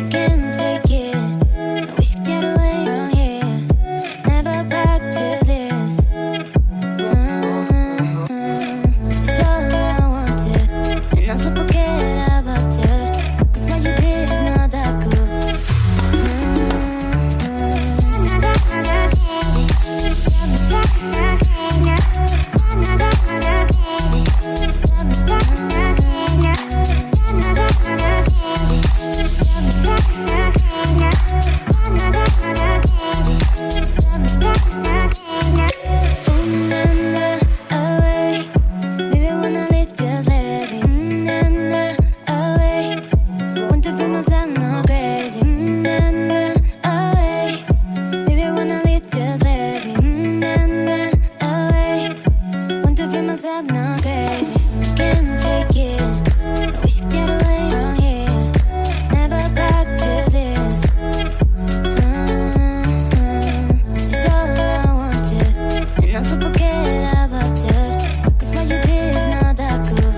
can't take it. I wish I get away from here. Never back to this. It's all I wanted, and also forget about you. 'Cause what you did is not that cool. I'm not crazy, can't take it. I wish I get away from here, never back to this. It's all I wanted, and also forget about you. 'Cause what you did is not that cool.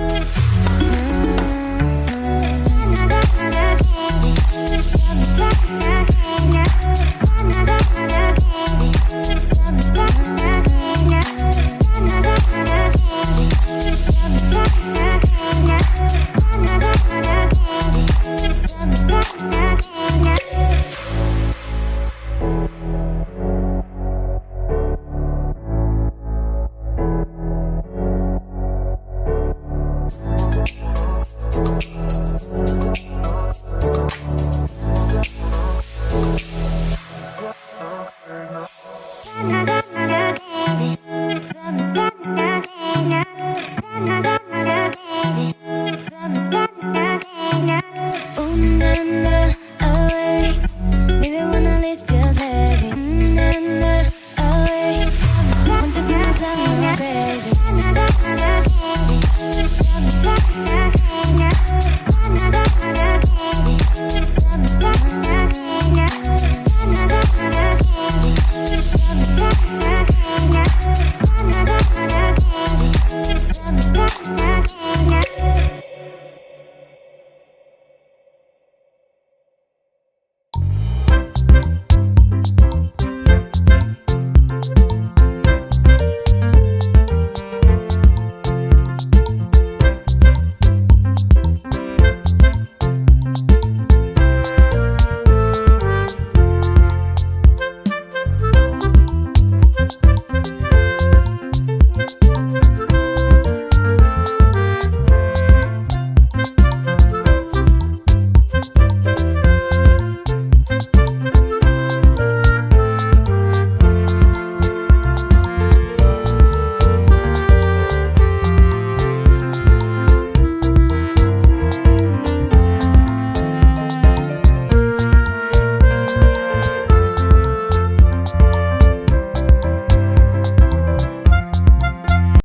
Crazy.